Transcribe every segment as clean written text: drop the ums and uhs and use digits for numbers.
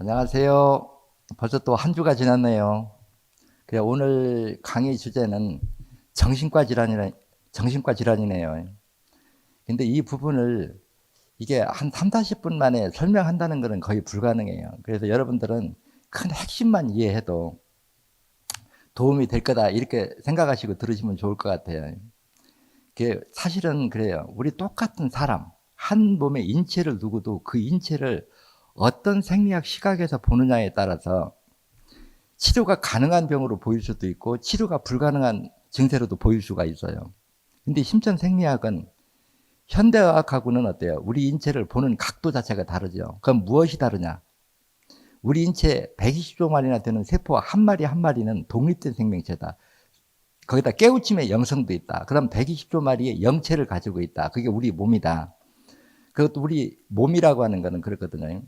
안녕하세요. 벌써 또 한 주가 지났네요. 그래, 오늘 강의 주제는 정신과 질환이네요. 근데 이 부분을 이게 한 3, 40분 만에 설명한다는 것은 거의 불가능해요. 그래서 여러분들은 큰 핵심만 이해해도 도움이 될 거다 이렇게 생각하시고 들으시면 좋을 것 같아요. 사실은 그래요. 우리 똑같은 사람, 한 몸의 인체를 두고도 그 인체를 어떤 생리학 시각에서 보느냐에 따라서 치료가 가능한 병으로 보일 수도 있고 치료가 불가능한 증세로도 보일 수가 있어요. 근데 심전생리학은 현대의학하고는 어때요? 우리 인체를 보는 각도 자체가 다르죠. 그럼 무엇이 다르냐? 우리 인체 120조 마리나 되는 세포 한 마리 한 마리는 독립된 생명체다. 거기다 깨우침의 영성도 있다. 그럼 120조 마리의 영체를 가지고 있다. 그게 우리 몸이다. 그것도 우리 몸이라고 하는 거는 그렇거든요.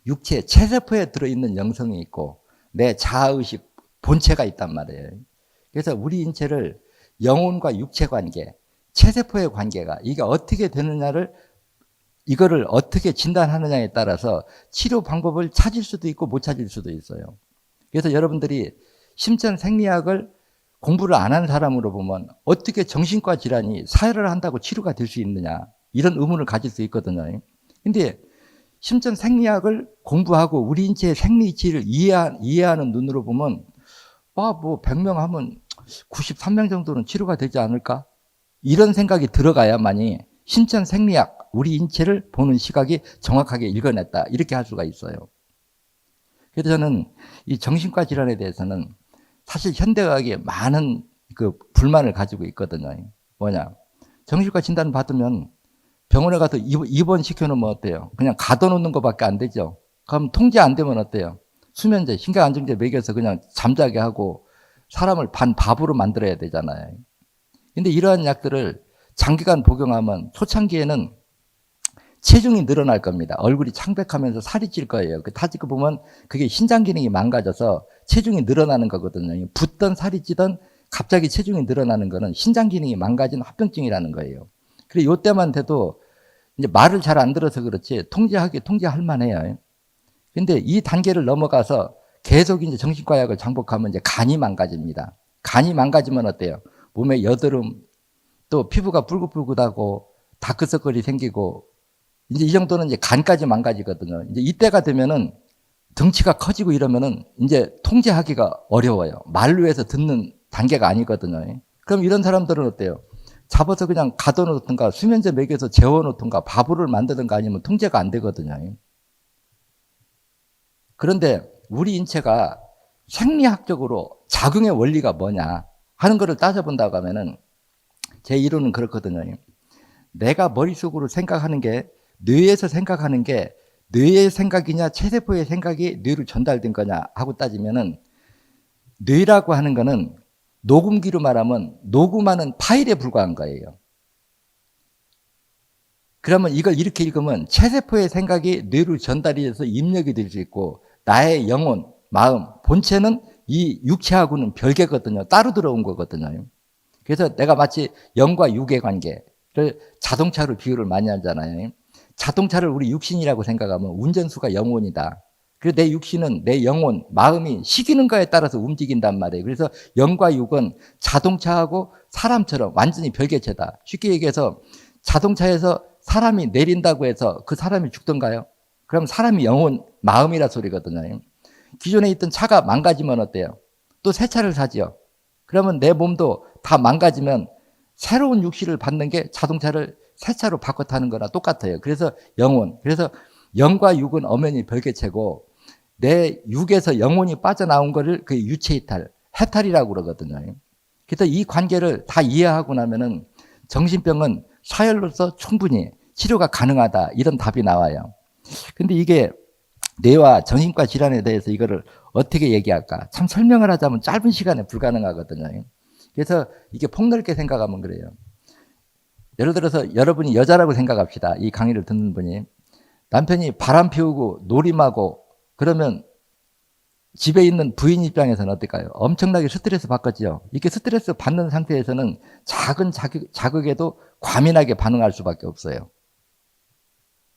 육체, 체세포에 들어있는 영성이 있고 내 자아의식, 본체가 있단 말이에요. 그래서 우리 인체를 영혼과 육체 관계, 체세포의 관계가 이게 어떻게 되느냐를 이거를 어떻게 진단하느냐에 따라서 치료 방법을 찾을 수도 있고 못 찾을 수도 있어요. 그래서 여러분들이 심전생리학을 공부를 안 한 사람으로 보면 어떻게 정신과 질환이 사회를 한다고 치료가 될 수 있느냐 이런 의문을 가질 수 있거든요. 근데 심전생리학을 공부하고 우리 인체의 생리치를 이해하는 눈으로 보면 뭐 100명 하면 93명 정도는 치료가 되지 않을까? 이런 생각이 들어가야만이 심전생리학, 우리 인체를 보는 시각이 정확하게 읽어냈다. 이렇게 할 수가 있어요. 그래서 저는 이 정신과 질환에 대해서는 사실 현대의학이 많은 그 불만을 가지고 있거든요. 뭐냐? 정신과 진단 받으면 병원에 가서 입원시켜놓으면 어때요? 그냥 가둬놓는 것밖에 안 되죠. 그럼 통제 안 되면 어때요? 수면제, 신경안정제 먹여서 그냥 잠자게 하고 사람을 반밥으로 만들어야 되잖아요. 근데 이러한 약들을 장기간 복용하면 초창기에는 체중이 늘어날 겁니다. 얼굴이 창백하면서 살이 찔 거예요. 그 타지고 보면 그게 신장 기능이 망가져서 체중이 늘어나는 거거든요. 붓던 살이 찌던 갑자기 체중이 늘어나는 거는 신장 기능이 망가진 합병증이라는 거예요. 그래, 요때만 돼도 이제 말을 잘 안 들어서 그렇지 통제할 만해요. 근데 이 단계를 넘어가서 계속 이제 정신과 약을 장복하면 이제 간이 망가집니다. 간이 망가지면 어때요? 몸에 여드름, 또 피부가 붉긋붉긋하고 다크서클이 생기고 이제 이 정도는 이제 간까지 망가지거든요. 이제 이때가 되면은 덩치가 커지고 이러면은 이제 통제하기가 어려워요. 말로 해서 듣는 단계가 아니거든요. 그럼 이런 사람들은 어때요? 잡아서 그냥 가둬놓든가 수면제 먹여서 재워놓든가 바보를 만드든가 아니면 통제가 안 되거든요. 그런데 우리 인체가 생리학적으로 작용의 원리가 뭐냐 하는 것을 따져본다고 하면은 제 이론은 그렇거든요. 내가 머릿속으로 생각하는 게 뇌에서 생각하는 게 뇌의 생각이냐 체세포의 생각이 뇌로 전달된 거냐 하고 따지면은 뇌라고 하는 거는 녹음기로 말하면 녹음하는 파일에 불과한 거예요. 그러면 이걸 이렇게 읽으면 체세포의 생각이 뇌로 전달이 돼서 입력이 될 수 있고 나의 영혼, 마음, 본체는 이 육체하고는 별개거든요. 따로 들어온 거거든요. 그래서 내가 마치 영과 육의 관계를 자동차로 비유를 많이 하잖아요. 자동차를 우리 육신이라고 생각하면 운전수가 영혼이다. 그리고 내 육신은 내 영혼, 마음이 시키는 거에 따라서 움직인단 말이에요. 그래서 영과 육은 자동차하고 사람처럼 완전히 별개체다. 쉽게 얘기해서 자동차에서 사람이 내린다고 해서 그 사람이 죽던가요? 그럼 사람이 영혼, 마음이라 소리거든요. 기존에 있던 차가 망가지면 어때요? 또 새 차를 사지요. 그러면 내 몸도 다 망가지면 새로운 육신을 받는 게 자동차를 새 차로 바꿔 타는 거나 똑같아요. 그래서 영혼, 그래서 영과 육은 엄연히 별개체고 내 육에서 영혼이 빠져나온 거를 그 유체이탈, 해탈이라고 그러거든요. 그래서 이 관계를 다 이해하고 나면은 정신병은 사열로서 충분히 치료가 가능하다 이런 답이 나와요. 근데 이게 뇌와 정신과 질환에 대해서 이거를 어떻게 얘기할까? 참 설명을 하자면 짧은 시간에 불가능하거든요. 그래서 이게 폭넓게 생각하면 그래요. 예를 들어서 여러분이 여자라고 생각합시다. 이 강의를 듣는 분이. 남편이 바람 피우고 놀림하고 그러면 집에 있는 부인 입장에서는 어떨까요? 엄청나게 스트레스 받겠죠. 이렇게 스트레스 받는 상태에서는 작은 자극에도 과민하게 반응할 수밖에 없어요.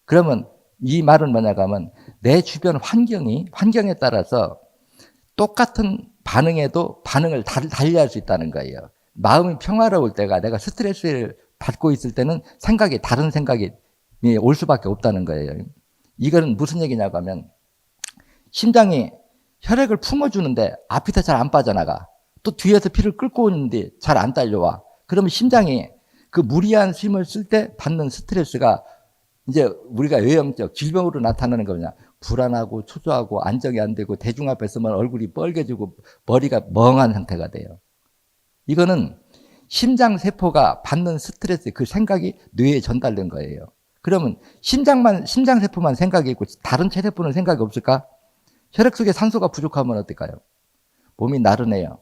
그러면 이 말은 뭐냐고 하면 내 주변 환경에 따라서 똑같은 반응에도 반응을 달리할 수 있다는 거예요. 마음이 평화로울 때가 내가 스트레스를 받고 있을 때는 다른 생각이 올 수밖에 없다는 거예요. 이거는 무슨 얘기냐고 하면 심장이 혈액을 품어주는데 앞에서 잘 안 빠져나가. 또 뒤에서 피를 끌고 오는데 잘 안 딸려와. 그러면 심장이 그 무리한 힘을 쓸 때 받는 스트레스가 이제 우리가 외형적 질병으로 나타나는 거냐. 불안하고 초조하고 안정이 안 되고 대중 앞에 서면 얼굴이 뻘개지고 머리가 멍한 상태가 돼요. 이거는 심장세포가 받는 스트레스 그 생각이 뇌에 전달된 거예요. 그러면 심장세포만 생각이 있고 다른 체세포는 생각이 없을까? 혈액 속에 산소가 부족하면 어떨까요? 몸이 나른해요.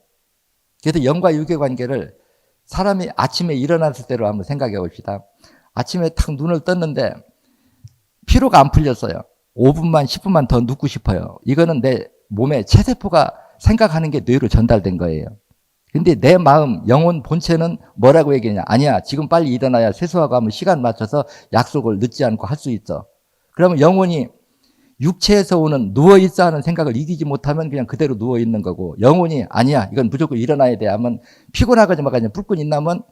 그래서 영과 육의 관계를 사람이 아침에 일어났을 때로 한번 생각해 봅시다. 아침에 탁 눈을 떴는데 피로가 안 풀렸어요. 5분만 10분만 더 눕고 싶어요. 이거는 내 몸에 체세포가 생각하는 게 뇌로 전달된 거예요. 근데 내 마음, 영혼 본체는 뭐라고 얘기하냐? 아니야, 지금 빨리 일어나야 세수하고 하면 시간 맞춰서 약속을 늦지 않고 할 수 있어. 그러면 영혼이 육체에서 오는 누워있어 하는 생각을 이기지 못하면 그냥 그대로 누워있는 거고, 영혼이 아니야, 이건 무조건 일어나야 돼 하면 피곤하거나 그냥 뿔끈 있나면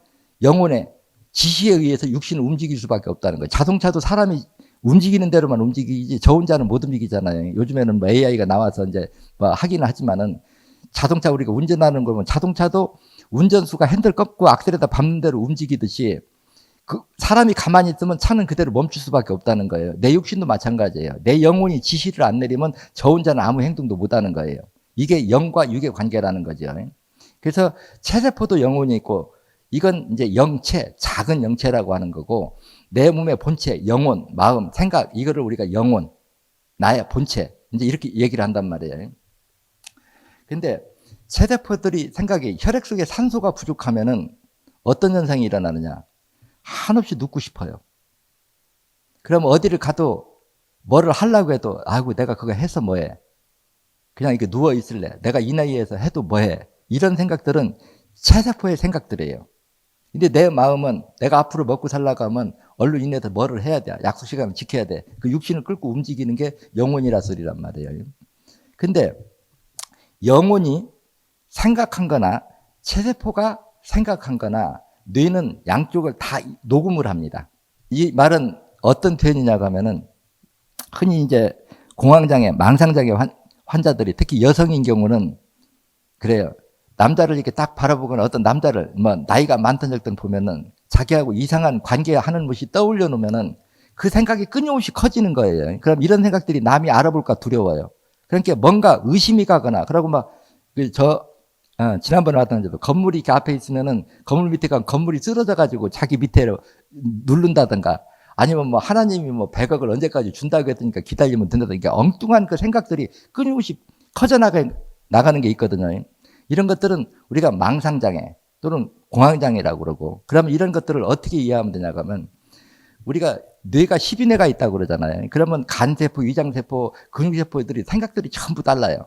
영혼의 지시에 의해서 육신을 움직일 수밖에 없다는 거예요. 자동차도 사람이 움직이는 대로만 움직이지 저 혼자는 못 움직이잖아요. 요즘에는 뭐 AI가 나와서 이제 뭐 하기는 하지만은 자동차 우리가 운전하는 거면 자동차도 운전수가 핸들 꺾고 악셀에다 밟는 대로 움직이듯이 그 사람이 가만히 있으면 차는 그대로 멈출 수밖에 없다는 거예요. 내 육신도 마찬가지예요. 내 영혼이 지시를 안 내리면 저 혼자는 아무 행동도 못 하는 거예요. 이게 영과 육의 관계라는 거죠. 그래서 체세포도 영혼이 있고 이건 이제 영체, 작은 영체라고 하는 거고 내 몸의 본체, 영혼, 마음, 생각 이거를 우리가 영혼, 나의 본체 이제 이렇게 얘기를 한단 말이에요. 근데 체세포들이 생각이 혈액 속에 산소가 부족하면은 어떤 현상이 일어나느냐? 한없이 눕고 싶어요. 그럼 어디를 가도 뭐를 하려고 해도 아이고 내가 그거 해서 뭐해? 그냥 이렇게 누워 있을래. 내가 이 나이에서 해도 뭐해? 이런 생각들은 체세포의 생각들이에요. 근데 내 마음은 내가 앞으로 먹고 살려고 하면 얼른 인해서 뭐를 해야 돼. 약속 시간을 지켜야 돼. 그 육신을 끌고 움직이는 게 영혼이라 소리란 말이에요. 근데 영혼이 생각한 거나 체세포가 생각한 거나 뇌는 양쪽을 다 녹음을 합니다. 이 말은 어떤 표현이냐고 하면은 흔히 이제 공황장애, 망상장애 환자들이 특히 여성인 경우는 그래요. 남자를 이렇게 딱 바라보거나 어떤 남자를 뭐 나이가 많던 적들 보면은 자기하고 이상한 관계하는 것이 떠올려 놓으면은 그 생각이 끊임없이 커지는 거예요. 그럼 이런 생각들이 남이 알아볼까 두려워요. 그러니까 뭔가 의심이 가거나 그러고 막 지난번에 왔던 데도 건물이 이렇게 앞에 있으면은 건물 밑에 가면 건물이 쓰러져 가지고 자기 밑에로 누른다든가 아니면 뭐 하나님이 뭐 100억을 언제까지 준다고 했으니까 기다리면 된다든가 엉뚱한 그 생각들이 끊임없이 커져 나가는 게 있거든요. 이런 것들은 우리가 망상장애 또는 공황장애라고 그러고 그러면 이런 것들을 어떻게 이해하면 되냐고 하면 우리가 뇌가 12뇌가 있다고 그러잖아요. 그러면 간세포, 위장세포, 근육세포들이 생각들이 전부 달라요.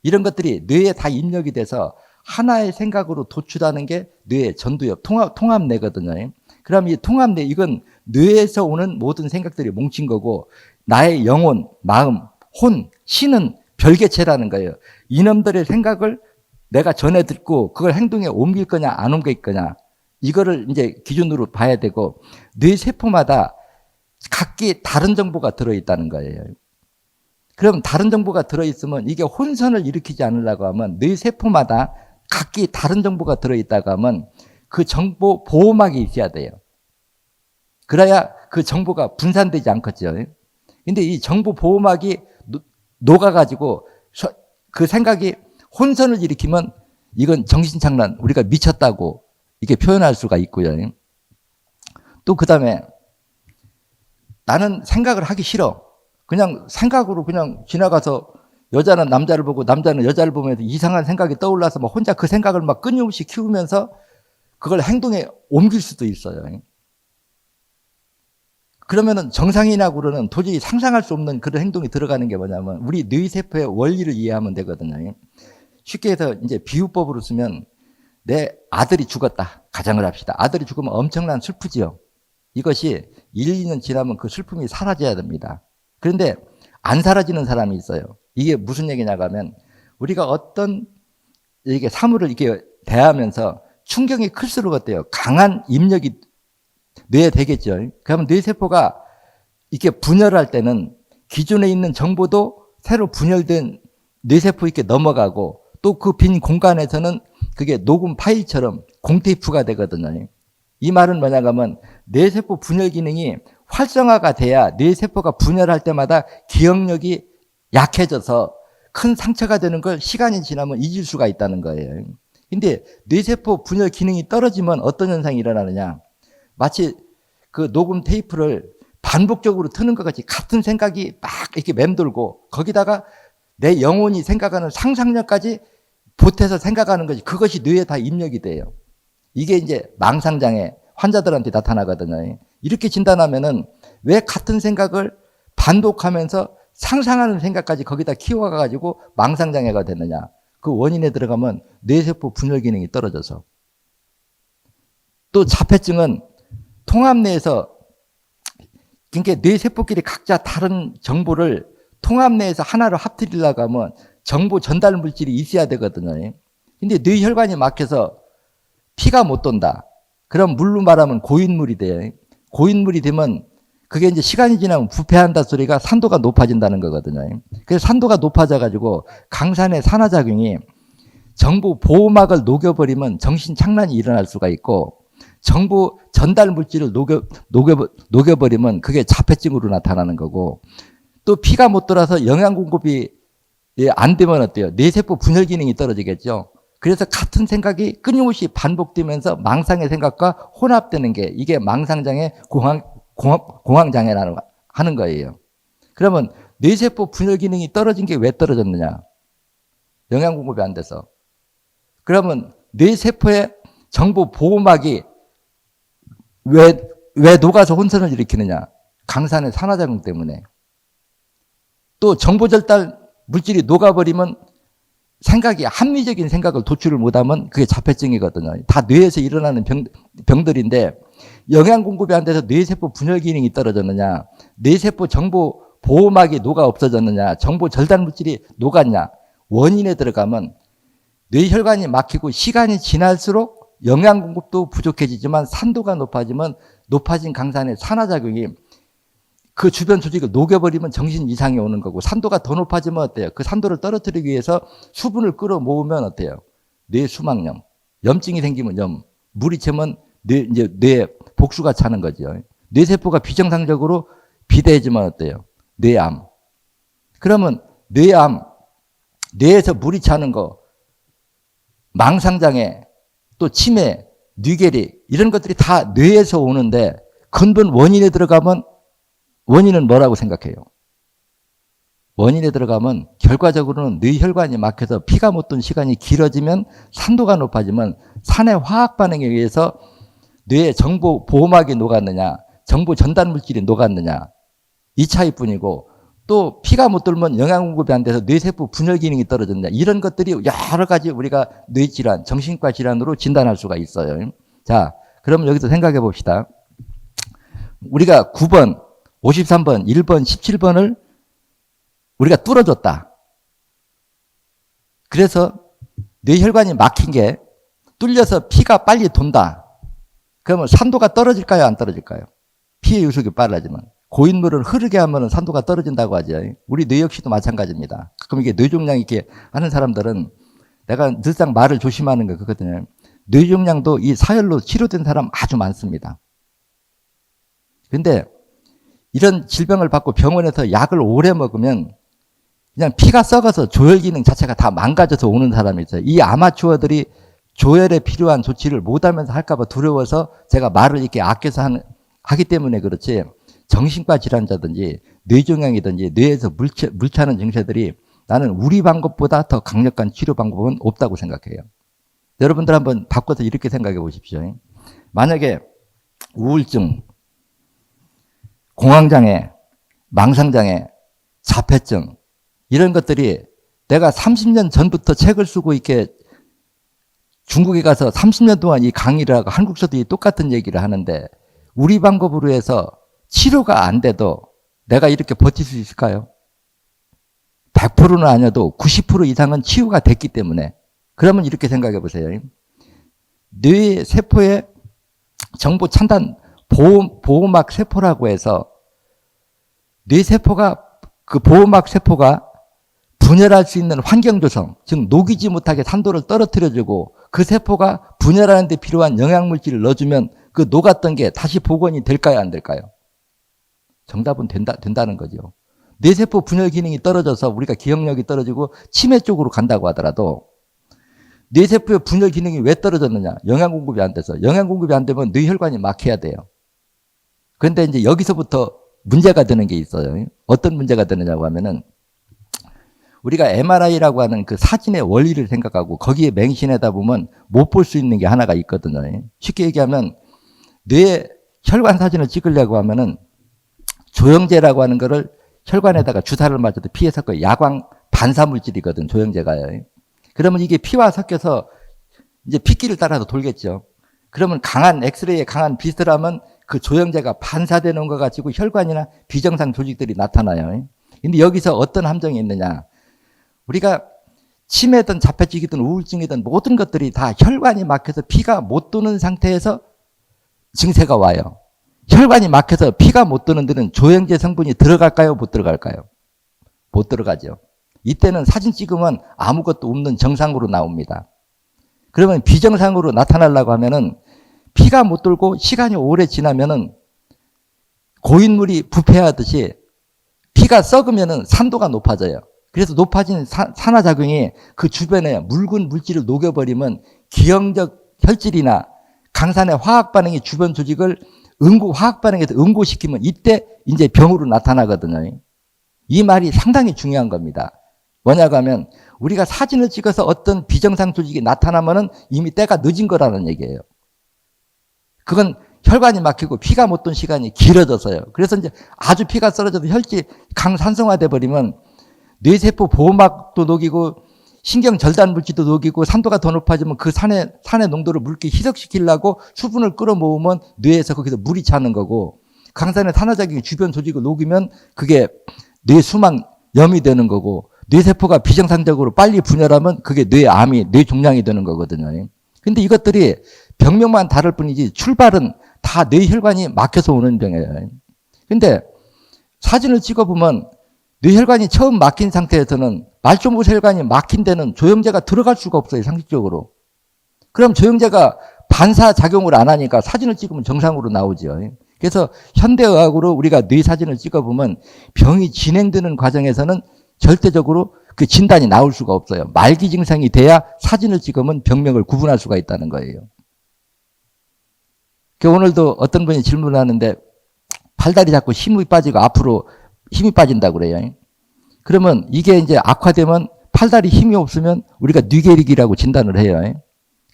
이런 것들이 뇌에 다 입력이 돼서 하나의 생각으로 도출하는 게 뇌의 전두엽, 통합뇌거든요. 그럼 이 통합뇌, 이건 뇌에서 오는 모든 생각들이 뭉친 거고 나의 영혼, 마음, 혼, 신은 별개체라는 거예요. 이놈들의 생각을 내가 전해 듣고 그걸 행동에 옮길 거냐 안 옮길 거냐 이거를 이제 기준으로 봐야 되고 뇌 세포마다 각기 다른 정보가 들어있다는 거예요. 그럼 다른 정보가 들어있으면 이게 혼선을 일으키지 않으려고 하면 뇌 세포마다 각기 다른 정보가 들어있다고 하면 그 정보 보호막이 있어야 돼요. 그래야 그 정보가 분산되지 않겠죠. 근데 이 정보 보호막이 녹아가지고 그 생각이 혼선을 일으키면 이건 정신장난, 우리가 미쳤다고 이렇게 표현할 수가 있고요. 또 그 다음에 나는 생각을 하기 싫어. 그냥 생각으로 그냥 지나가서 여자는 남자를 보고 남자는 여자를 보면서 이상한 생각이 떠올라서 막 혼자 그 생각을 막 끊임없이 키우면서 그걸 행동에 옮길 수도 있어요. 그러면은 정상인하고는 도저히 상상할 수 없는 그런 행동이 들어가는 게 뭐냐면 우리 뇌세포의 원리를 이해하면 되거든요. 쉽게 해서 이제 비유법으로 쓰면 내 아들이 죽었다. 가정을 합시다. 아들이 죽으면 엄청난 슬프지요. 이것이 1, 2년 지나면 그 슬픔이 사라져야 됩니다. 그런데 안 사라지는 사람이 있어요. 이게 무슨 얘기냐고 하면 우리가 어떤 이게 사물을 이렇게 대하면서 충격이 클수록 어때요? 강한 입력이 뇌에 되겠죠. 그러면 뇌세포가 이렇게 분열할 때는 기존에 있는 정보도 새로 분열된 뇌세포 이렇게 넘어가고 또 그 빈 공간에서는 그게 녹음 파일처럼 공테이프가 되거든요. 이 말은 뭐냐고 하면 뇌세포 분열 기능이 활성화가 돼야 뇌세포가 분열할 때마다 기억력이 약해져서 큰 상처가 되는 걸 시간이 지나면 잊을 수가 있다는 거예요. 근데 뇌세포 분열 기능이 떨어지면 어떤 현상이 일어나느냐. 마치 그 녹음 테이프를 반복적으로 트는 것 같이 같은 생각이 막 이렇게 맴돌고 거기다가 내 영혼이 생각하는 상상력까지 보태서 생각하는 것이 그것이 뇌에 다 입력이 돼요. 이게 이제 망상장애 환자들한테 나타나거든요. 이렇게 진단하면은 왜 같은 생각을 반복하면서 상상하는 생각까지 거기다 키워가지고 망상장애가 됐느냐. 그 원인에 들어가면 뇌세포 분열 기능이 떨어져서. 또 자폐증은 통합 내에서 그러니까 뇌세포끼리 각자 다른 정보를 통합 내에서 하나로 합치려고 하면 정보 전달 물질이 있어야 되거든요. 근데 뇌혈관이 막혀서 피가 못 돈다. 그럼 물로 말하면 고인물이 돼요. 고인물이 되면 그게 이제 시간이 지나면 부패한다 소리가 산도가 높아진다는 거거든요. 그래서 산도가 높아져가지고 강산의 산화작용이 정보 보호막을 녹여버리면 정신 착란이 일어날 수가 있고 정보 전달 물질을 녹여버리면 그게 자폐증으로 나타나는 거고 또 피가 못 돌아서 영양 공급이 안 되면 어때요? 뇌세포 분열 기능이 떨어지겠죠. 그래서 같은 생각이 끊임없이 반복되면서 망상의 생각과 혼합되는 게 이게 망상장애 공황장애라는 하는 거예요. 그러면 뇌세포 분열 기능이 떨어진 게 왜 떨어졌느냐? 영양 공급이 안 돼서. 그러면 뇌세포의 정보 보호막이 왜 녹아서 혼선을 일으키느냐? 강산의 산화작용 때문에. 또 정보 전달 물질이 녹아버리면 생각이 합리적인 생각을 도출을 못하면 그게 자폐증이거든요. 다 뇌에서 일어나는 병들인데 영양 공급이 안 돼서 뇌세포 분열 기능이 떨어졌느냐, 뇌세포 정보 보호막이 녹아 없어졌느냐, 정보 전달 물질이 녹았냐. 원인에 들어가면 뇌혈관이 막히고 시간이 지날수록 영양 공급도 부족해지지만 산도가 높아지면 높아진 강산의 산화작용이 그 주변 조직을 녹여버리면 정신 이상이 오는 거고 산도가 더 높아지면 어때요? 그 산도를 떨어뜨리기 위해서 수분을 끌어모으면 어때요? 뇌 수막염, 염증이 생기면 염, 물이 차면 뇌 복수가 차는 거죠. 뇌세포가 비정상적으로 비대해지면 어때요? 뇌암. 그러면 뇌암, 뇌에서 물이 차는 거, 망상장애, 또 치매, 뇌괴리 이런 것들이 다 뇌에서 오는데 근본 원인에 들어가면 원인은 뭐라고 생각해요? 원인에 들어가면 결과적으로는 뇌혈관이 막혀서 피가 못 돈 시간이 길어지면 산도가 높아지면 산의 화학 반응에 의해서 뇌의 정보 보호막이 녹았느냐, 정보 전달 물질이 녹았느냐 이 차이뿐이고 또 피가 못 돌면 영양 공급이 안 돼서 뇌세포 분열 기능이 떨어졌느냐 이런 것들이 여러 가지 우리가 뇌질환, 정신과 질환으로 진단할 수가 있어요. 자, 그럼 여기서 생각해 봅시다. 우리가 9번 53번, 1번, 17번을 우리가 뚫어줬다. 그래서 뇌혈관이 막힌 게 뚫려서 피가 빨리 돈다. 그러면 산도가 떨어질까요? 안 떨어질까요? 피의 유속이 빨라지면. 고인물을 흐르게 하면 산도가 떨어진다고 하죠. 우리 뇌 역시도 마찬가지입니다. 가끔 이게 뇌종양 이렇게 하는 사람들은 내가 늘상 말을 조심하는 거 그거거든요. 뇌종양도 이 사열로 치료된 사람 아주 많습니다. 근데 이런 질병을 받고 병원에서 약을 오래 먹으면 그냥 피가 썩어서 조혈 기능 자체가 다 망가져서 오는 사람이 있어요. 이 아마추어들이 조혈에 필요한 조치를 못하면서 할까봐 두려워서 제가 말을 이렇게 아껴서 하기 때문에 그렇지 정신과 질환자든지 뇌종양이든지 뇌에서 물 차는 증세들이 나는 우리 방법보다 더 강력한 치료 방법은 없다고 생각해요. 여러분들 한번 바꿔서 이렇게 생각해 보십시오. 만약에 우울증, 공황장애, 망상장애, 자폐증 이런 것들이 내가 30년 전부터 책을 쓰고 이렇게 중국에 가서 30년 동안 이 강의를 하고 한국서도 똑같은 얘기를 하는데 우리 방법으로 해서 치료가 안 돼도 내가 이렇게 버틸 수 있을까요? 100%는 아니어도 90% 이상은 치유가 됐기 때문에. 그러면 이렇게 생각해 보세요. 뇌 세포의 정보 차단 보호막 세포라고 해서 뇌 세포가 그 보호막 세포가 분열할 수 있는 환경 조성, 즉 녹이지 못하게 산도를 떨어뜨려주고 그 세포가 분열하는 데 필요한 영양물질을 넣어주면 그 녹았던 게 다시 복원이 될까요, 안 될까요? 정답은 된다는 거죠. 뇌세포 분열 기능이 떨어져서 우리가 기억력이 떨어지고 치매 쪽으로 간다고 하더라도 뇌세포의 분열 기능이 왜 떨어졌느냐? 영양 공급이 안 돼서. 영양 공급이 안 되면 뇌혈관이 막혀야 돼요. 그런데 이제 여기서부터 문제가 되는 게 있어요. 어떤 문제가 되느냐고 하면은 우리가 MRI라고 하는 그 사진의 원리를 생각하고 거기에 맹신하다 보면 못 볼 수 있는 게 하나가 있거든요. 쉽게 얘기하면 뇌 혈관 사진을 찍으려고 하면은 조영제라고 하는 거를 혈관에다가 주사를 맞아도 피에 섞어 야광 반사 물질이거든, 조영제가요. 그러면 이게 피와 섞여서 이제 핏길을 따라서 돌겠죠. 그러면 강한 엑스레이에 강한 빛을 하면 그 조영제가 반사되는 거 가지고 혈관이나 비정상 조직들이 나타나요. 근데 여기서 어떤 함정이 있느냐? 우리가 치매든 자폐증이든 우울증이든 모든 것들이 다 혈관이 막혀서 피가 못 도는 상태에서 증세가 와요. 혈관이 막혀서 피가 못 도는 데는 조영제 성분이 들어갈까요? 못 들어갈까요? 못 들어가죠. 이때는 사진 찍으면 아무것도 없는 정상으로 나옵니다. 그러면 비정상으로 나타나려고 하면은 피가 못 돌고 시간이 오래 지나면은 고인물이 부패하듯이 피가 썩으면은 산도가 높아져요. 그래서 높아진 산화작용이 그 주변에 묽은 물질을 녹여버리면 기형적 혈질이나 강산의 화학 반응이 주변 조직을 화학 반응에서 응고시키면 이때 이제 병으로 나타나거든요. 이 말이 상당히 중요한 겁니다. 뭐냐고 하면 우리가 사진을 찍어서 어떤 비정상 조직이 나타나면은 이미 때가 늦은 거라는 얘기예요. 그건 혈관이 막히고 피가 못 돈 시간이 길어져서요. 그래서 이제 아주 피가 썰어져도 혈질 강산성화돼 버리면 뇌세포 보호막도 녹이고 신경 절단 물질도 녹이고 산도가 더 높아지면 그 산의 농도를 묽게 희석시키려고 수분을 끌어모으면 뇌에서 거기서 물이 차는 거고 강산의 산화작용이 주변 조직을 녹이면 그게 뇌 수막염이 되는 거고 뇌세포가 비정상적으로 빨리 분열하면 그게 뇌암이 뇌종양이 되는 거거든요. 근데 이것들이 병명만 다를 뿐이지 출발은 다 뇌혈관이 막혀서 오는 병이에요. 근데 사진을 찍어보면 뇌혈관이 처음 막힌 상태에서는 말초부 혈관이 막힌 데는 조영제가 들어갈 수가 없어요, 상식적으로. 그럼 조영제가 반사작용을 안 하니까 사진을 찍으면 정상으로 나오죠. 그래서 현대의학으로 우리가 뇌 사진을 찍어보면 병이 진행되는 과정에서는 절대적으로 그 진단이 나올 수가 없어요. 말기 증상이 돼야 사진을 찍으면 병명을 구분할 수가 있다는 거예요. 오늘도 어떤 분이 질문을 하는데 팔다리 자꾸 힘이 빠지고 앞으로 힘이 빠진다고 그래요. 그러면 이게 이제 악화되면 팔다리 힘이 없으면 우리가 뇌계력이라고 진단을 해요.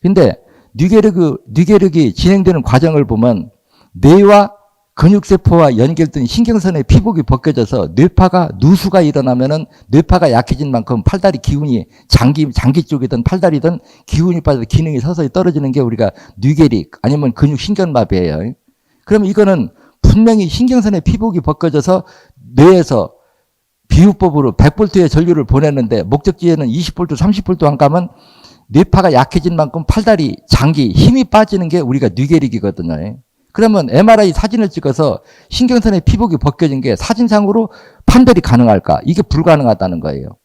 근데 뇌계력이 진행되는 과정을 보면 뇌와 근육세포와 연결된 신경선의 피복이 벗겨져서 뇌파가 누수가 일어나면은 뇌파가 약해진 만큼 팔다리 기운이 장기 쪽이든 팔다리든 기운이 빠져서 기능이 서서히 떨어지는 게 우리가 뇌계력 아니면 근육신경마비예요. 그러면 이거는 분명히 신경선의 피복이 벗겨져서 뇌에서 비유법으로 100볼트의 전류를 보냈는데 목적지에는 20볼트, 30볼트 안 가면 뇌파가 약해진 만큼 팔다리, 장기, 힘이 빠지는 게 우리가 뇌계력이거든요. 그러면 MRI 사진을 찍어서 신경선의 피복이 벗겨진 게 사진상으로 판별이 가능할까? 이게 불가능하다는 거예요.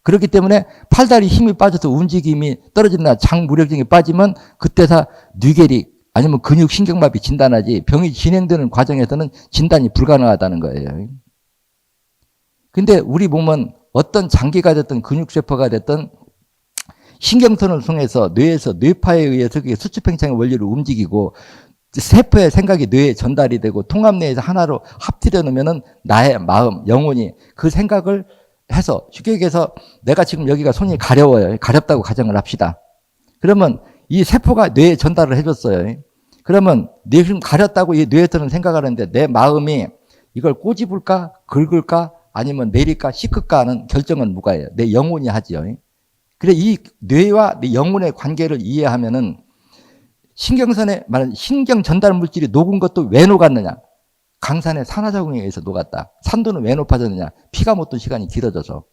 그렇기 때문에 팔다리 힘이 빠져서 움직임이 떨어진다, 장무력증이 빠지면 그때서 뇌계력 아니면 근육신경마비 진단하지 병이 진행되는 과정에서는 진단이 불가능하다는 거예요. 근데 우리 몸은 어떤 장기가 됐든 근육세포가 됐든 신경선을 통해서 뇌에서 뇌파에 의해서 그게 수축팽창의 원리를 움직이고 세포의 생각이 뇌에 전달이 되고 통합내에서 하나로 합들여 놓으면은 나의 마음, 영혼이 그 생각을 해서 쉽게 얘기해서 내가 지금 여기가 손이 가려워요. 가렵다고 가정을 합시다. 그러면 이 세포가 뇌에 전달을 해줬어요. 그러면 뇌 지금 가렵다고 이 뇌에서는 생각하는데 내 마음이 이걸 꼬집을까, 긁을까, 아니면 내릴까, 씻을까 하는 결정은 누가예요? 내 영혼이 하지요. 그래 이 뇌와 내 영혼의 관계를 이해하면은 신경선에 말하는 신경 전달 물질이 녹은 것도 왜 녹았느냐? 강산의 산화작용에 의해서 녹았다. 산도는 왜 높아졌느냐? 피가 못 돈 시간이 길어져서.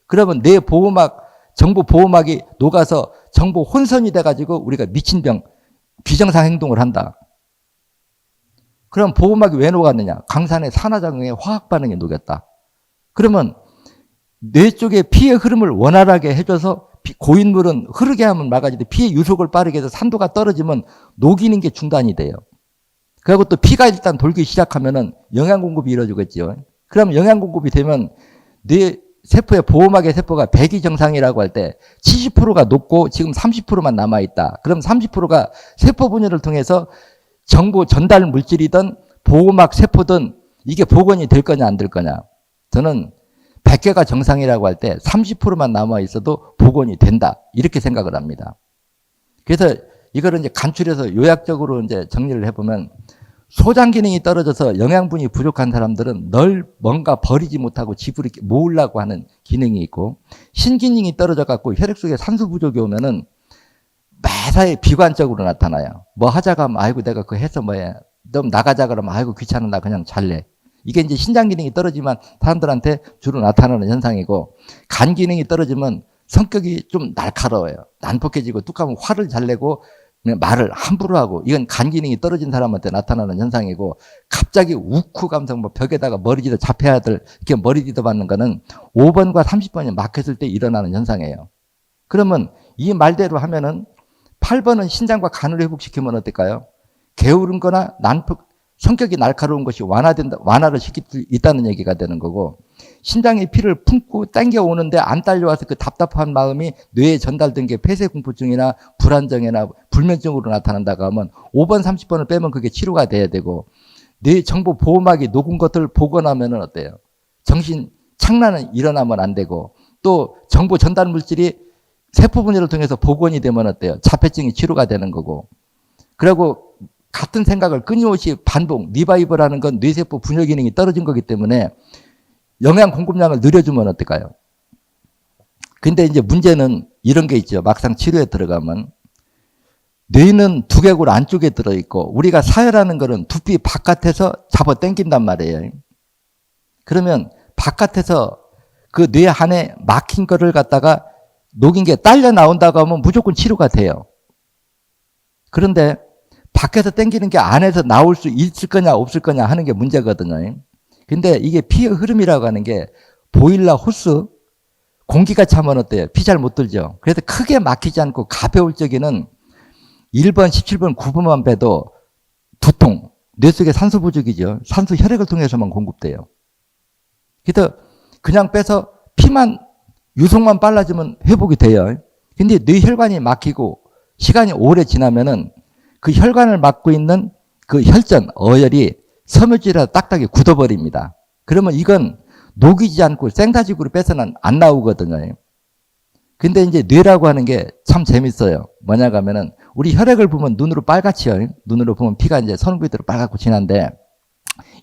그러면 내 보호막, 정보 보호막이 녹아서 정보 혼선이 돼가지고 우리가 미친 병, 비정상 행동을 한다. 그럼 보호막이 왜 녹았느냐? 강산의 산화작용에 화학 반응이 녹였다. 그러면 뇌 쪽에 피의 흐름을 원활하게 해줘서 고인물은 흐르게 하면 막아지되 피의 유속을 빠르게 해서 산도가 떨어지면 녹이는 게 중단이 돼요. 그리고 또 피가 일단 돌기 시작하면은 영양 공급이 이루어지겠죠. 그럼 영양 공급이 되면 뇌 세포의 보호막의 세포가 100이 정상이라고 할 때 70%가 녹고 지금 30%만 남아있다. 그럼 30%가 세포 분열을 통해서 정보 전달 물질이든 보호막 세포든 이게 복원이 될 거냐 안 될 거냐. 저는 100개가 정상이라고 할 때 30%만 남아 있어도 복원이 된다. 이렇게 생각을 합니다. 그래서 이거를 이제 간추려서 요약적으로 이제 정리를 해보면 소장 기능이 떨어져서 영양분이 부족한 사람들은 늘 뭔가 버리지 못하고 집으로 모으려고 하는 기능이 있고, 신기능이 떨어져 갖고 혈액 속에 산소 부족이 오면은 매사에 비관적으로 나타나요. 뭐 하자가 하면 아이고 내가 그거 해서 뭐해. 좀 나가자 그러면 아이고 귀찮아 나 그냥 잘래. 이게 이제 신장 기능이 떨어지면 사람들한테 주로 나타나는 현상이고, 간 기능이 떨어지면 성격이 좀 날카로워요. 난폭해지고 뚝하면 화를 잘 내고 말을 함부로 하고, 이건 간 기능이 떨어진 사람한테 나타나는 현상이고, 갑자기 우쿠 감성, 뭐 벽에다가 머리지도 잡혀야 될, 이렇게 머리지도 받는 거는 5번과 30번이 막혔을 때 일어나는 현상이에요. 그러면 이 말대로 하면은 8번은 신장과 간을 회복시키면 어떨까요? 게으른 거나 성격이 날카로운 것이 완화를 시킬 수 있다는 얘기가 되는 거고, 신장의 피를 품고 당겨오는데 안 딸려와서 그 답답한 마음이 뇌에 전달된 게 폐쇄공포증이나 불안정이나 불면증으로 나타난다고 하면 5번, 30번을 빼면 그게 치료가 돼야 되고, 뇌 정보 보호막이 녹은 것들을 복원하면 어때요? 정신 착란은 일어나면 안 되고, 또 정보 전달 물질이 세포 분열을 통해서 복원이 되면 어때요? 자폐증이 치료가 되는 거고. 그리고 같은 생각을 끊임없이 반복, 리바이벌하는 건 뇌세포 분열 기능이 떨어진 거기 때문에 영양 공급량을 늘려주면 어떨까요? 근데 이제 문제는 이런 게 있죠. 막상 치료에 들어가면 뇌는 두개골 안쪽에 들어있고 우리가 사혈하는 거는 두피 바깥에서 잡아 당긴단 말이에요. 그러면 바깥에서 그 뇌 안에 막힌 거를 갖다가 녹인 게 딸려 나온다고 하면 무조건 치료가 돼요. 그런데 밖에서 당기는 게 안에서 나올 수 있을 거냐 없을 거냐 하는 게 문제거든요. 근데 이게 피의 흐름이라고 하는 게 보일러 호스, 공기가 차면 어때요? 피 잘 못 들죠. 그래서 크게 막히지 않고 가벼울 적에는 1번, 17번, 9번만 빼도 두통, 뇌 속에 산소 부족이죠. 산소 혈액을 통해서만 공급돼요. 그래서 그냥 빼서 피만, 유속만 빨라지면 회복이 돼요. 근데 뇌혈관이 막히고 시간이 오래 지나면은 그 혈관을 막고 있는 그 혈전, 어혈이 섬유질이라 딱딱이 굳어버립니다. 그러면 이건 녹이지 않고 생다직으로 빼서는 안 나오거든요. 근데 이제 뇌라고 하는 게 참 재밌어요. 뭐냐 하면은 우리 혈액을 보면 눈으로 빨갛지요. 눈으로 보면 피가 이제 선구이대로 빨갛고 진한데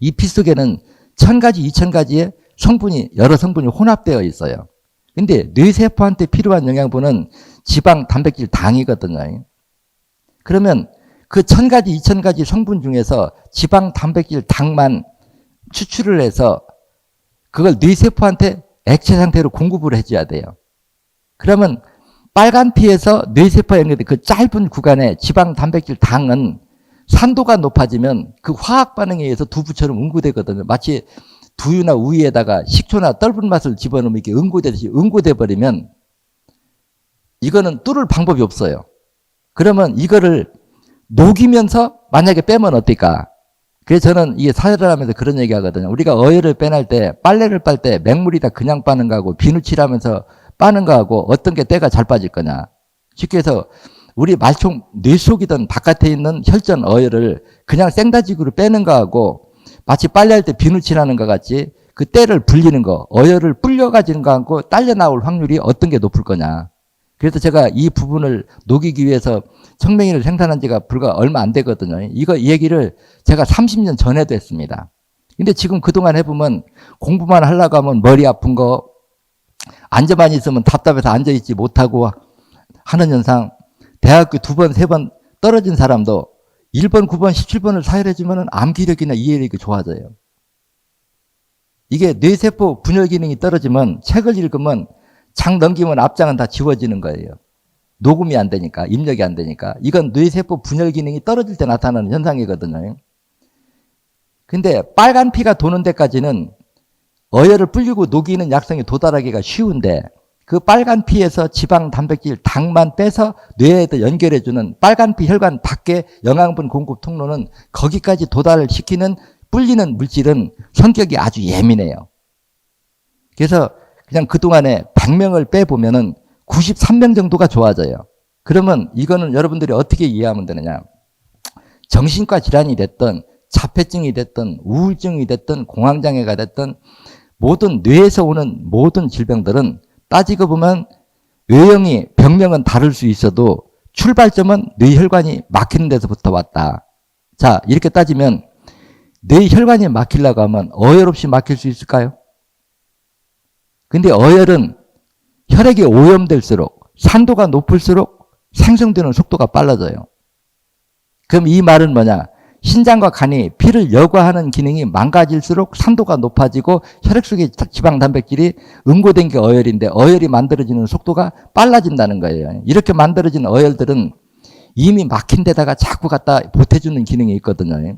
이 피 속에는 1000가지, 2000가지의 성분이, 여러 성분이 혼합되어 있어요. 근데 뇌세포한테 필요한 영양분은 지방, 단백질, 당이거든요. 그러면 그 1000가지, 2000가지 성분 중에서 지방, 단백질, 당만 추출을 해서 그걸 뇌세포한테 액체 상태로 공급을 해줘야 돼요. 그러면 빨간 피에서 뇌세포에 연결된 그 짧은 구간에 지방, 단백질, 당은 산도가 높아지면 그 화학 반응에 의해서 두부처럼 응고되거든요. 마치 두유나 우유에다가 식초나 떫은 맛을 집어넣으면 이렇게 응고되듯이 응고돼 버리면 이거는 뚫을 방법이 없어요. 그러면 이거를 녹이면서 만약에 빼면 어떨까? 그래서 저는 이게 사회를 하면서 그런 얘기 하거든요. 우리가 어혈을 빼낼 때, 빨래를 빨 때 맹물이다 그냥 빠는 거하고 비누칠하면서 빠는 거하고 어떤 게 때가 잘 빠질 거냐. 쉽게 해서 우리 말총 뇌 속이든 바깥에 있는 혈전 어혈을 그냥 생다직으로 빼는 거하고 마치 빨래할 때 비누칠하는 것 같이 그 때를 불리는 거, 어혈을 불려가지는 거하고 딸려 나올 확률이 어떤 게 높을 거냐. 그래서 제가 이 부분을 녹이기 위해서 청맹이를 생산한 지가 불과 얼마 안 되거든요. 이 얘기를 제가 30년 전에도 했습니다. 근데 지금 그동안 해보면 공부만 하려고 하면 머리 아픈 거, 앉아만 있으면 답답해서 앉아있지 못하고 하는 현상, 대학교 2번, 3번 떨어진 사람도 1번, 9번, 17번을 사혈해주면 암기력이나 이해력이 좋아져요. 이게 뇌세포 분열 기능이 떨어지면 책을 읽으면 장 넘기면 앞장은 다 지워지는 거예요. 녹음이 안 되니까, 입력이 안 되니까. 이건 뇌세포 분열 기능이 떨어질 때 나타나는 현상이거든요. 근데 빨간 피가 도는 데까지는 어혈을 불리고 녹이는 약성이 도달하기가 쉬운데 그 빨간 피에서 지방, 단백질, 당만 빼서 뇌에도 연결해주는 빨간 피 혈관 밖에 영양분 공급 통로는 거기까지 도달시키는 불리는 물질은 성격이 아주 예민해요. 그래서 그냥 그동안에 100명을 빼보면은 93명 정도가 좋아져요. 그러면 이거는 여러분들이 어떻게 이해하면 되느냐. 정신과 질환이 됐든 자폐증이 됐든 우울증이 됐든 공황장애가 됐든 모든 뇌에서 오는 모든 질병들은 따지고 보면 외형이 병명은 다를 수 있어도 출발점은 뇌혈관이 막히는 데서부터 왔다. 자, 이렇게 따지면 뇌혈관이 막히려고 하면 어혈 없이 막힐 수 있을까요? 근데 어혈은 혈액이 오염될수록 산도가 높을수록 생성되는 속도가 빨라져요. 그럼 이 말은 뭐냐? 신장과 간이 피를 여과하는 기능이 망가질수록 산도가 높아지고 혈액 속의 지방 단백질이 응고된 게 어혈인데 어혈이 만들어지는 속도가 빨라진다는 거예요. 이렇게 만들어진 어혈들은 이미 막힌 데다가 자꾸 갖다 보태주는 기능이 있거든요.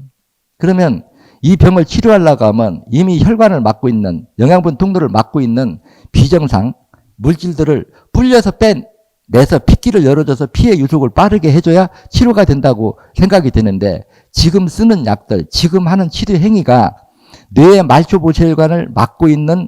그러면 이 병을 치료하려고 하면 이미 혈관을 막고 있는 영양분 통로를 막고 있는 비정상 물질들을 불려서 빼내서 핏기를 열어줘서 피의 유속을 빠르게 해줘야 치료가 된다고 생각이 되는데 지금 쓰는 약들, 지금 하는 치료 행위가 뇌의 말초보혈관을 막고 있는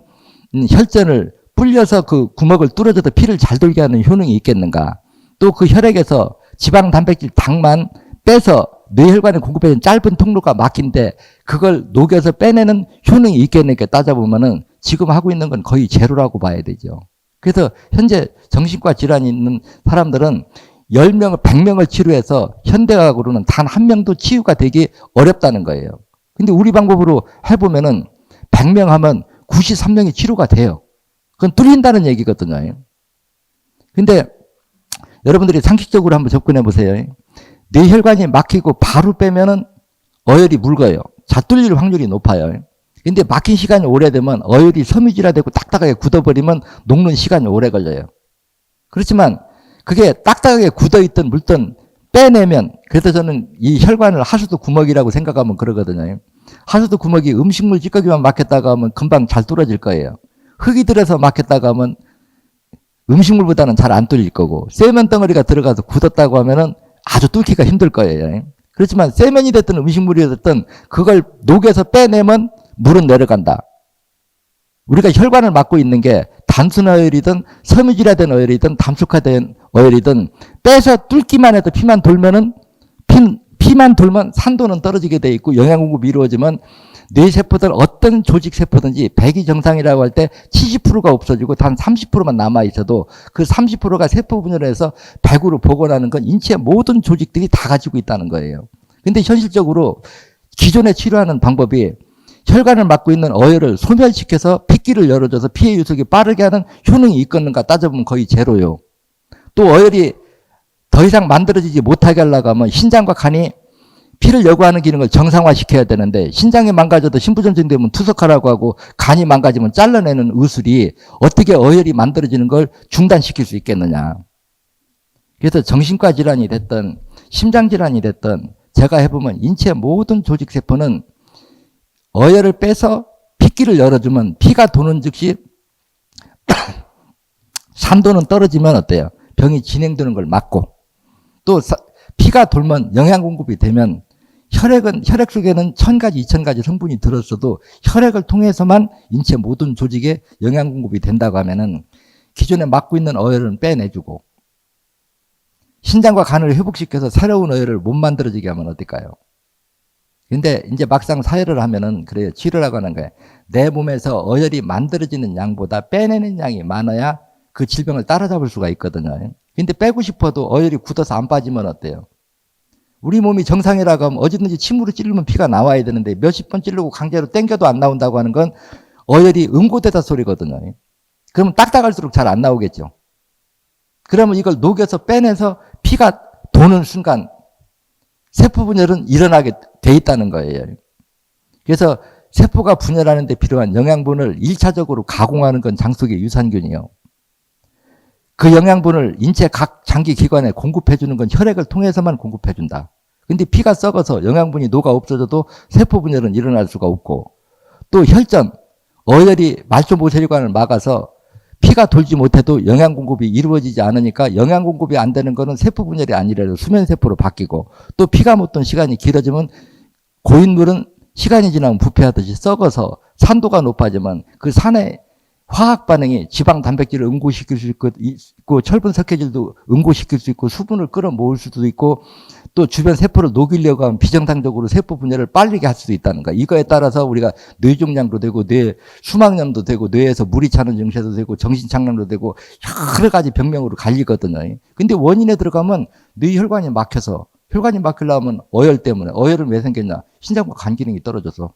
혈전을 불려서 그 구멍을 뚫어줘서 피를 잘 돌게 하는 효능이 있겠는가? 또 그 혈액에서 지방, 단백질, 당만 빼서 뇌혈관에 공급해준 짧은 통로가 막힌데 그걸 녹여서 빼내는 효능이 있겠는가 따져보면은 지금 하고 있는 건 거의 제로라고 봐야 되죠. 그래서 현재 정신과 질환이 있는 사람들은 10명을 100명을 치료해서 현대의학으로는 단 한 명도 치유가 되기 어렵다는 거예요. 근데 우리 방법으로 해보면은 100명 하면 93명이 치료가 돼요. 그건 뚫린다는 얘기거든요. 근데 여러분들이 상식적으로 한번 접근해 보세요. 뇌혈관이 막히고 바로 빼면은 어혈이 묽어요. 자 뚫릴 확률이 높아요. 근데 막힌 시간이 오래되면 어혈이 섬유질화되고 딱딱하게 굳어버리면 녹는 시간이 오래 걸려요. 그렇지만 그게 딱딱하게 굳어있던 물든 빼내면, 그래서 저는 이 혈관을 하수도 구멍이라고 생각하면 그러거든요. 하수도 구멍이 음식물 찌꺼기만 막혔다가 하면 금방 잘 뚫어질 거예요. 흙이 들어서 막혔다가 하면 음식물보다는 잘 안 뚫릴 거고, 세면 덩어리가 들어가서 굳었다고 하면은 아주 뚫기가 힘들 거예요. 그렇지만 세면이 됐든 음식물이 됐든 그걸 녹여서 빼내면 물은 내려간다. 우리가 혈관을 막고 있는 게 단순 어혈이든 섬유질화된 어혈이든 담숙화된 어혈이든 빼서 뚫기만 해도 피만 돌면은 피만 돌면 산도는 떨어지게 돼 있고 영양 공급이 이루어지면 뇌세포들 어떤 조직 세포든지 백이 정상이라고 할 때 70%가 없어지고 단 30%만 남아 있어도 그 30%가 세포 분열해서 100으로 복원하는 건 인체 모든 조직들이 다 가지고 있다는 거예요. 근데 현실적으로 기존에 치료하는 방법이 혈관을 막고 있는 어혈을 소멸시켜서 핏기를 열어줘서 피해 유속이 빠르게 하는 효능이 있겠는가 따져보면 거의 제로요. 또 어혈이 더 이상 만들어지지 못하게 하려고 하면 신장과 간이 피를 여과하는 기능을 정상화시켜야 되는데 신장이 망가져도 신부전증되면 투석하라고 하고 간이 망가지면 잘라내는 의술이 어떻게 어혈이 만들어지는 걸 중단시킬 수 있겠느냐. 그래서 정신과 질환이 됐든 심장질환이 됐든 제가 해보면 인체 모든 조직세포는 어혈을 빼서 핏기를 열어주면 피가 도는 즉시 산도는 떨어지면 어때요? 병이 진행되는 걸 막고 또 피가 돌면 영양 공급이 되면 혈액 속에는 1000가지, 2000가지 성분이 들었어도 혈액을 통해서만 인체 모든 조직에 영양 공급이 된다고 하면은 기존에 막고 있는 어혈은 빼내주고 신장과 간을 회복시켜서 새로운 어혈을 못 만들어지게 하면 어떨까요? 근데 이제 막상 사혈을 하면은 그래요. 치료라고 하는 거예요. 내 몸에서 어혈이 만들어지는 양보다 빼내는 양이 많아야 그 질병을 따라잡을 수가 있거든요. 근데 빼고 싶어도 어혈이 굳어서 안 빠지면 어때요? 우리 몸이 정상이라고 하면 어디든지 침으로 찌르면 피가 나와야 되는데 몇십 번 찌르고 강제로 땡겨도 안 나온다고 하는 건 어혈이 응고되다 소리거든요. 그러면 딱딱할수록 잘 안 나오겠죠. 그러면 이걸 녹여서 빼내서 피가 도는 순간 세포 분열은 일어나게 돼 있다는 거예요. 그래서 세포가 분열하는 데 필요한 영양분을 1차적으로 가공하는 건 장 속의 유산균이요. 그 영양분을 인체 각 장기 기관에 공급해 주는 건 혈액을 통해서만 공급해 준다. 근데 피가 썩어서 영양분이 녹아 없어져도 세포 분열은 일어날 수가 없고, 또 혈전, 어혈이 말초모세혈관을 막아서 피가 돌지 못해도 영양 공급이 이루어지지 않으니까 영양 공급이 안 되는 거는 세포 분열이 아니라 수면세포로 바뀌고, 또 피가 못 돈 시간이 길어지면 고인물은 시간이 지나면 부패하듯이 썩어서 산도가 높아지면 그 산의 화학 반응이 지방 단백질을 응고시킬 수 있고 철분 석회질도 응고시킬 수 있고 수분을 끌어모을 수도 있고, 또 주변 세포를 녹이려고 하면 비정상적으로 세포 분열을 빨리게 할 수도 있다는 거야. 이거에 따라서 우리가 뇌종양도 되고 뇌 수막염도 되고 뇌에서 물이 차는 증세도 되고 정신착란도 되고 여러 가지 병명으로 갈리거든요. 근데 원인에 들어가면 뇌혈관이 막혀서, 혈관이 막히려면 어혈 때문에, 어혈은 왜 생겼냐? 신장과 간 기능이 떨어져서.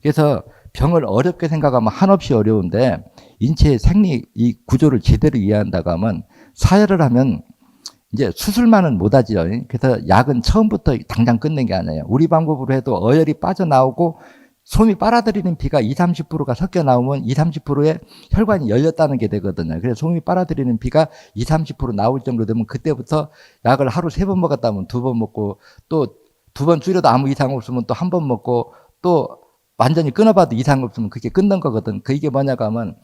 그래서 병을 어렵게 생각하면 한없이 어려운데, 인체의 생리 이 구조를 제대로 이해한다고 하면 사혈을 하면 이제 수술만은 못하지요. 그래서 약은 처음부터 당장 끝낸 게 아니에요. 우리 방법으로 해도 어혈이 빠져나오고 솜이 빨아들이는 피가 20, 30%가 섞여 나오면 20, 30%의 혈관이 열렸다는 게 되거든요. 그래서 솜이 빨아들이는 피가 20, 30% 나올 정도 되면 그때부터 약을 하루 3번 먹었다면 2번 먹고, 또 2번 줄여도 아무 이상 없으면 또 1번 먹고, 또 완전히 끊어봐도 이상 없으면 그게 끊는 거거든. 그게 뭐냐고 하면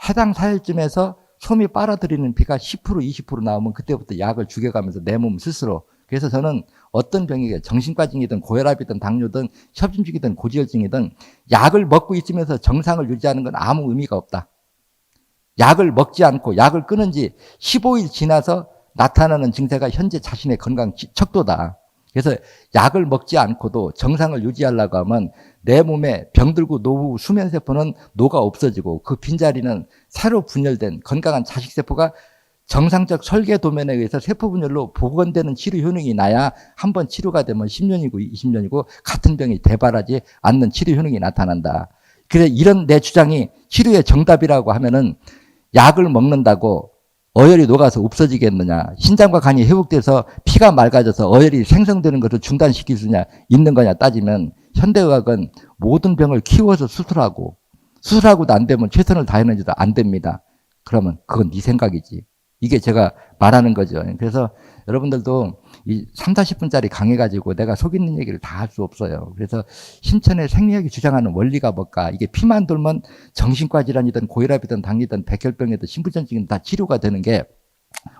해당 사혈쯤에서 솜이 빨아들이는 피가 10%, 20% 나오면 그때부터 약을 죽여가면서 내 몸 스스로. 그래서 저는 어떤 병이게 정신과증이든 고혈압이든 당뇨든 협심증이든 고지혈증이든 약을 먹고 있으면서 정상을 유지하는 건 아무 의미가 없다. 약을 먹지 않고 약을 끊은 지 15일 지나서 나타나는 증세가 현재 자신의 건강 척도다. 그래서 약을 먹지 않고도 정상을 유지하려고 하면 내 몸에 병들고 노후 수면세포는 녹아 없어지고 그 빈자리는 새로 분열된 건강한 자식세포가 정상적 설계 도면에 의해서 세포 분열로 복원되는 치료 효능이 나야 한번 치료가 되면 10년이고 20년이고 같은 병이 재발하지 않는 치료 효능이 나타난다. 그래서 이런 내 주장이 치료의 정답이라고 하면은 약을 먹는다고 어혈이 녹아서 없어지겠느냐, 신장과 간이 회복돼서 피가 맑아져서 어혈이 생성되는 것을 중단시킬 수 있는 거냐 따지면 현대의학은 모든 병을 키워서 수술하고도 안 되면 최선을 다했는지도 안 됩니다. 그러면 그건 네 생각이지. 이게 제가 말하는 거죠. 그래서 여러분들도 이 3, 40분짜리 강의 가지고 내가 속 있는 얘기를 다 할 수 없어요. 그래서 신천의 생리학이 주장하는 원리가 뭘까? 이게 피만 돌면 정신과 질환이든 고혈압이든 당이든 백혈병이든 신부전증이든 다 치료가 되는 게,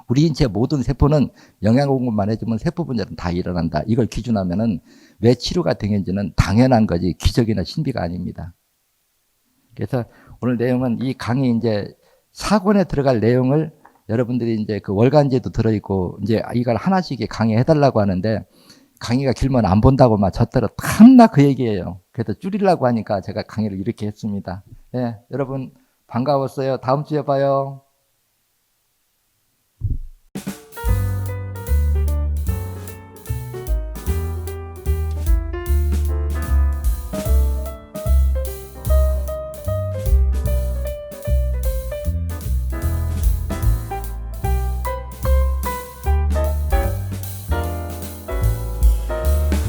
우리 인체 모든 세포는 영양 공급만 해주면 세포 분열은 다 일어난다. 이걸 기준하면은 왜 치료가 되는지는 당연한 거지 기적이나 신비가 아닙니다. 그래서 오늘 내용은 이 강의 이제 4권에 들어갈 내용을 여러분들이 이제 그 월간지에도 들어있고 이제 이걸 하나씩 강의해달라고 하는데, 강의가 길면 안 본다고 막 저때로 탐나 그 얘기예요. 그래서 줄이려고 하니까 제가 강의를 이렇게 했습니다. 네, 여러분 반가웠어요. 다음 주에 봐요.